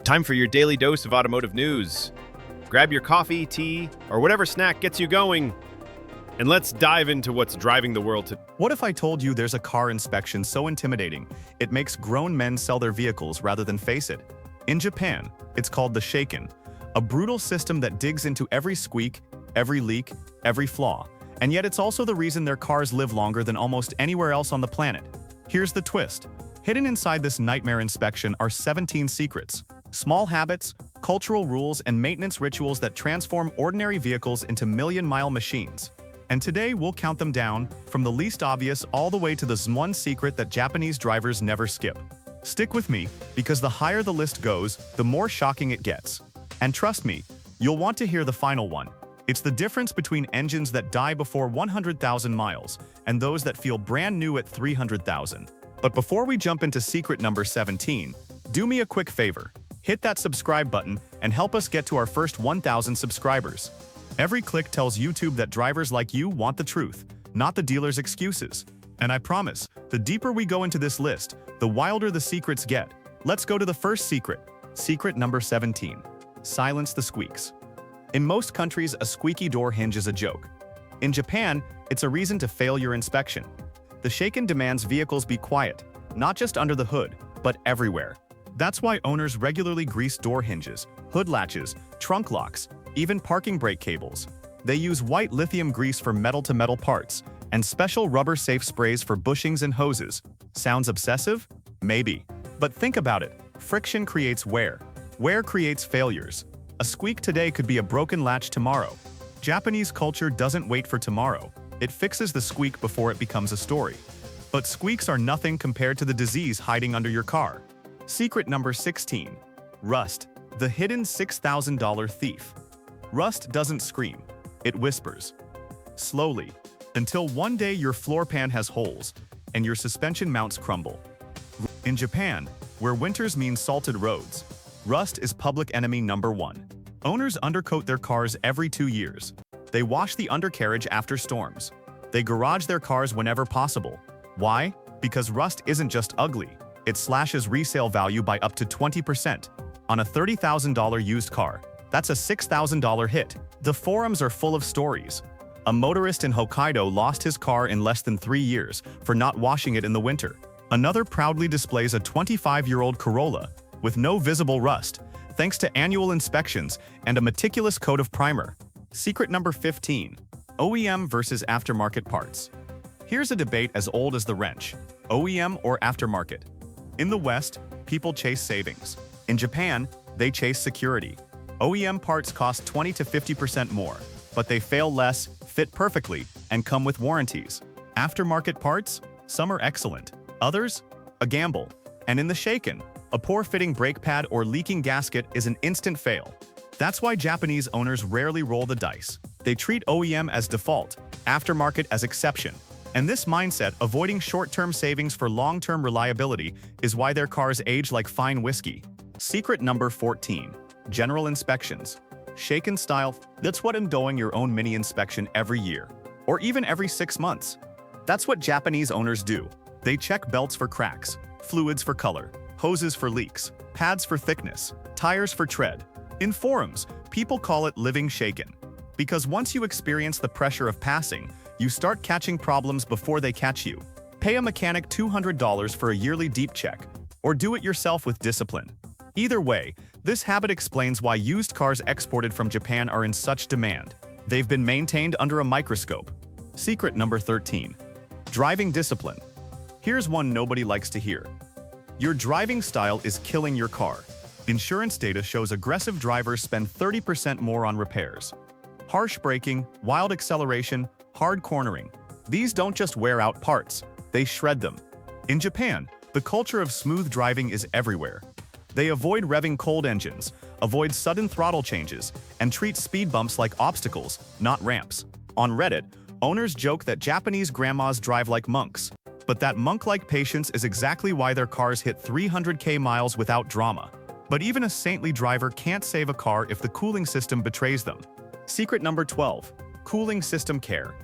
Time for your daily dose of automotive news. Grab your coffee, tea, or whatever snack gets you going, and let's dive into what's driving the world today. What if I told you there's a car inspection so intimidating, it makes grown men sell their vehicles rather than face it? In Japan, it's called the Shaken, a brutal system that digs into every squeak, every leak, every flaw, and yet it's also the reason their cars live longer than almost anywhere else on the planet. Here's the twist. Hidden inside this nightmare inspection are 17 secrets. Small habits, cultural rules, and maintenance rituals that transform ordinary vehicles into million-mile machines. And today, we'll count them down, from the least obvious all the way to the one secret that Japanese drivers never skip. Stick with me, because the higher the list goes, the more shocking it gets. And trust me, you'll want to hear the final one. It's the difference between engines that die before 100,000 miles and those that feel brand new at 300,000. But before we jump into secret number 17, do me a quick favor. Hit that subscribe button and help us get to our first 1,000 subscribers. Every click tells YouTube that drivers like you want the truth, not the dealer's excuses. And I promise, the deeper we go into this list, the wilder the secrets get. Let's go to the first secret. Secret number 17. Silence the squeaks. In most countries, a squeaky door hinge is a joke. In Japan, it's a reason to fail your inspection. The Shaken demands vehicles be quiet, not just under the hood, but everywhere. That's why owners regularly grease door hinges, hood latches, trunk locks, even parking brake cables. They use white lithium grease for metal-to-metal parts, and special rubber-safe sprays for bushings and hoses. Sounds obsessive? Maybe. But think about it. Friction creates wear. Wear creates failures. A squeak today could be a broken latch tomorrow. Japanese culture doesn't wait for tomorrow. It fixes the squeak before it becomes a story. But squeaks are nothing compared to the disease hiding under your car. Secret number 16. Rust, the hidden $6,000 thief. Rust doesn't scream, it whispers. Slowly, until one day your floor pan has holes and your suspension mounts crumble. In Japan, where winters mean salted roads, rust is public enemy number one. Owners undercoat their cars every 2 years. They wash the undercarriage after storms. They garage their cars whenever possible. Why? Because rust isn't just ugly. It slashes resale value by up to 20%. On a $30,000 used car, that's a $6,000 hit. The forums are full of stories. A motorist in Hokkaido lost his car in less than 3 years for not washing it in the winter. Another proudly displays a 25-year-old Corolla with no visible rust, thanks to annual inspections and a meticulous coat of primer. Secret number 15. OEM versus aftermarket parts. Here's a debate as old as the wrench. OEM or aftermarket? In the West, people chase savings. In Japan, they chase security. OEM parts cost 20 to 50% more, but they fail less, fit perfectly, and come with warranties. Aftermarket parts? Some are excellent. Others? A gamble. And in the Shaken, a poor-fitting brake pad or leaking gasket is an instant fail. That's why Japanese owners rarely roll the dice. They treat OEM as default, aftermarket as exception. And this mindset, avoiding short-term savings for long-term reliability, is why their cars age like fine whiskey. Secret number 14. General inspections. Shaken style, that's what I'm doing your own mini inspection every year, or even every 6 months. That's what Japanese owners do. They check belts for cracks, fluids for color, hoses for leaks, pads for thickness, tires for tread. In forums, people call it living Shaken. Because once you experience the pressure of passing, you start catching problems before they catch you. Pay a mechanic $200 for a yearly deep check, or do it yourself with discipline. Either way, this habit explains why used cars exported from Japan are in such demand. They've been maintained under a microscope. Secret number 13. Driving discipline. Here's one nobody likes to hear. Your driving style is killing your car. Insurance data shows aggressive drivers spend 30% more on repairs. Harsh braking, wild acceleration, hard cornering. These don't just wear out parts, they shred them. In Japan, the culture of smooth driving is everywhere. They avoid revving cold engines, avoid sudden throttle changes, and treat speed bumps like obstacles, not ramps. On Reddit, owners joke that Japanese grandmas drive like monks. But that monk-like patience is exactly why their cars hit 300k miles without drama. But even a saintly driver can't save a car if the cooling system betrays them. Secret number 12. Cooling system care.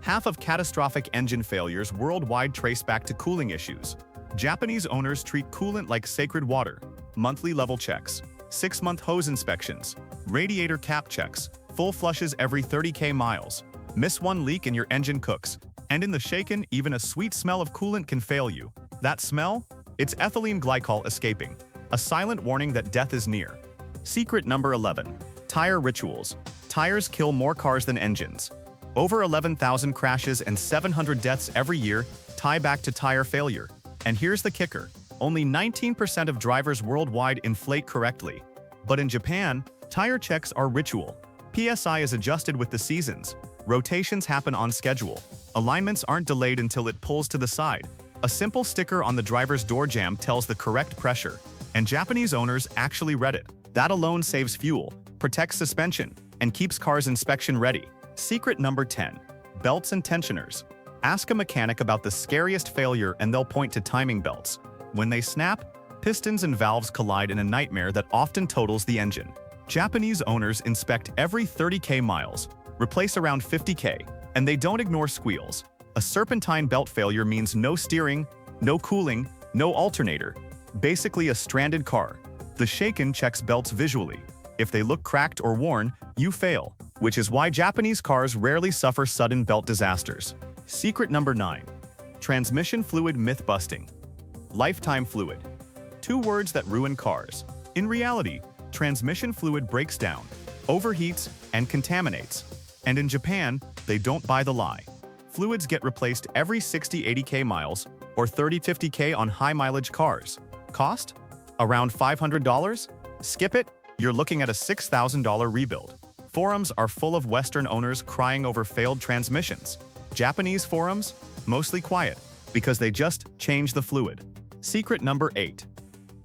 Half of catastrophic engine failures worldwide trace back to cooling issues. Japanese owners treat coolant like sacred water. Monthly level checks, 6-month hose inspections, radiator cap checks, full flushes every 30k miles. Miss one leak and your engine cooks. And in the shaken, even a sweet smell of coolant can fail you. That smell? It's ethylene glycol escaping. A silent warning that death is near. Secret number 11. Tire rituals. Tires kill more cars than engines. Over 11,000 crashes and 700 deaths every year tie back to tire failure. And here's the kicker. Only 19% of drivers worldwide inflate correctly. But in Japan, tire checks are ritual. PSI is adjusted with the seasons. Rotations happen on schedule. Alignments aren't delayed until it pulls to the side. A simple sticker on the driver's door jamb tells the correct pressure. And Japanese owners actually read it. That alone saves fuel, protects suspension, and keeps cars inspection ready. Secret number 10. Belts and tensioners. Ask a mechanic about the scariest failure and they'll point to timing belts. When they snap, pistons and valves collide in a nightmare that often totals the engine. Japanese owners inspect every 30k miles, replace around 50k, and they don't ignore squeals. A serpentine belt failure means no steering, no cooling, no alternator. Basically a stranded car. The Shaken checks belts visually. If they look cracked or worn, you fail, which is why Japanese cars rarely suffer sudden belt disasters. Secret number 9. Transmission fluid myth busting. Lifetime fluid. 2 words that ruin cars. In reality, transmission fluid breaks down, overheats, and contaminates. And in Japan, they don't buy the lie. Fluids get replaced every 60-80k miles or 30-50k on high-mileage cars. Cost? Around $500? Skip it, you're looking at a $6,000 rebuild. Forums are full of Western owners crying over failed transmissions. Japanese forums? Mostly quiet, because they just change the fluid. Secret number 8.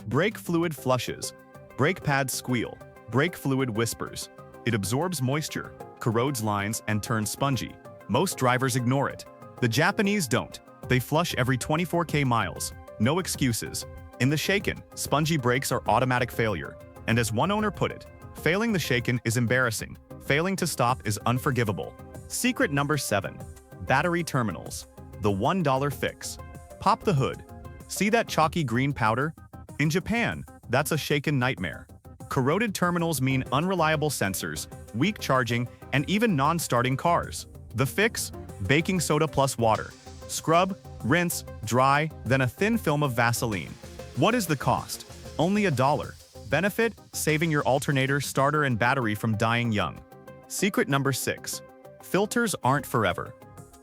Brake fluid flushes. Brake pads squeal. Brake fluid whispers. It absorbs moisture, corrodes lines, and turns spongy. Most drivers ignore it. The Japanese don't. They flush every 24k miles. No excuses. In the Shaken, spongy brakes are automatic failure. And as one owner put it, failing the Shaken is embarrassing. Failing to stop is unforgivable. Secret number 7. Battery terminals. The $1 fix. Pop the hood. See that chalky green powder? In Japan, that's a Shaken nightmare. Corroded terminals mean unreliable sensors, weak charging, and even non-starting cars. The fix? Baking soda plus water. Scrub, rinse, dry, then a thin film of Vaseline. What is the cost? Only $1. Benefit? Saving your alternator, starter, and battery from dying young. Secret number 6. Filters aren't forever.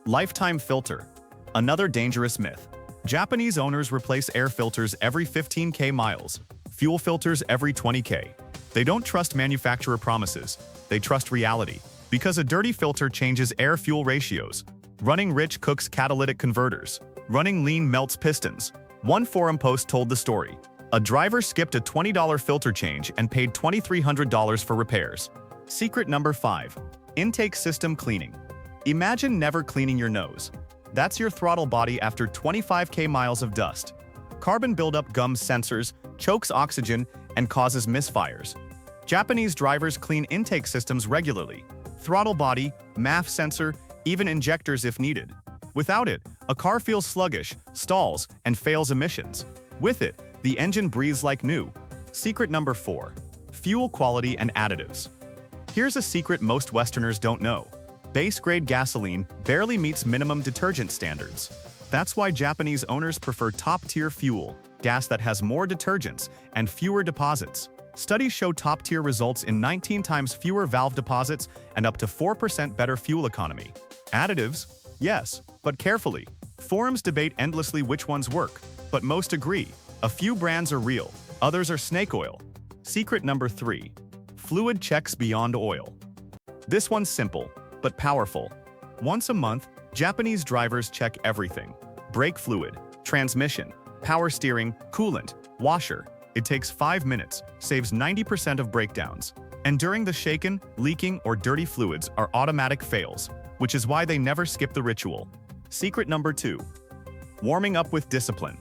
Lifetime filter. Another dangerous myth. Japanese owners replace air filters every 15k miles, fuel filters every 20k. They don't trust manufacturer promises, they trust reality. Because a dirty filter changes air-fuel ratios. Running rich cooks catalytic converters. Running lean melts pistons. One forum post told the story. A driver skipped a $20 filter change and paid $2,300 for repairs. Secret number 5. Intake system cleaning. Imagine never cleaning your nose. That's your throttle body after 25k miles of dust. Carbon buildup gums sensors, chokes oxygen, and causes misfires. Japanese drivers clean intake systems regularly. Throttle body, MAF sensor, even injectors if needed. Without it, a car feels sluggish, stalls, and fails emissions. With it, the engine breathes like new. Secret number 4. Fuel quality and additives. Here's a secret most Westerners don't know. Base-grade gasoline barely meets minimum detergent standards. That's why Japanese owners prefer top-tier fuel, gas that has more detergents and fewer deposits. Studies show top-tier results in 19 times fewer valve deposits and up to 4% better fuel economy. Additives? Yes, but carefully. Forums debate endlessly which ones work, but most agree. A few brands are real, others are snake oil. Secret number 3. Fluid checks beyond oil. This one's simple, but powerful. Once a month, Japanese drivers check everything. Brake fluid, transmission, power steering, coolant, washer. It takes 5 minutes, saves 90% of breakdowns. And during the Shaken, leaking, or dirty fluids are automatic fails, which is why they never skip the ritual. Secret number 2. Warming up with discipline.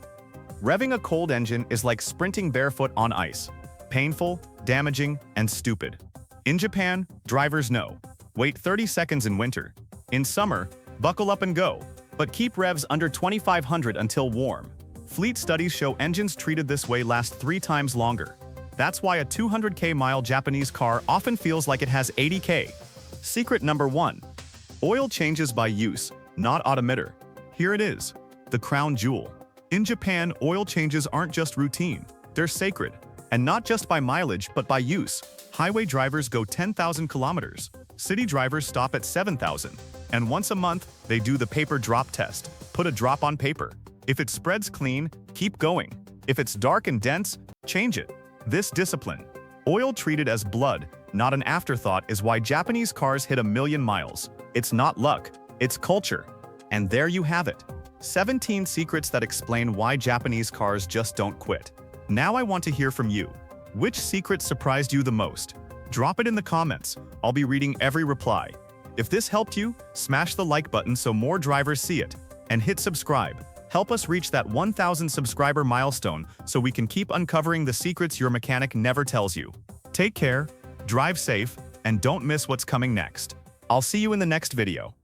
Revving a cold engine is like sprinting barefoot on ice. Painful, damaging, and stupid. In Japan, drivers know. Wait 30 seconds in winter. In summer, buckle up and go. But keep revs under 2,500 until warm. Fleet studies show engines treated this way last 3 times longer. That's why a 200k-mile Japanese car often feels like it has 80k. Secret number 1. Oil changes by use, not autometer. Here it is, the crown jewel. In Japan, oil changes aren't just routine, they're sacred. And not just by mileage, but by use. Highway drivers go 10,000 kilometers. City drivers stop at 7,000. And once a month, they do the paper drop test. Put a drop on paper. If it spreads clean, keep going. If it's dark and dense, change it. This discipline, oil treated as blood, not an afterthought, is why Japanese cars hit 1,000,000 miles. It's not luck, it's culture. And there you have it. 17 secrets that explain why Japanese cars just don't quit. Now I want to hear from you. Which secret surprised you the most? Drop it in the comments. I'll be reading every reply. If this helped you, smash the like button so more drivers see it. And hit subscribe. Help us reach that 1,000 subscriber milestone so we can keep uncovering the secrets your mechanic never tells you. Take care, drive safe, and don't miss what's coming next. I'll see you in the next video.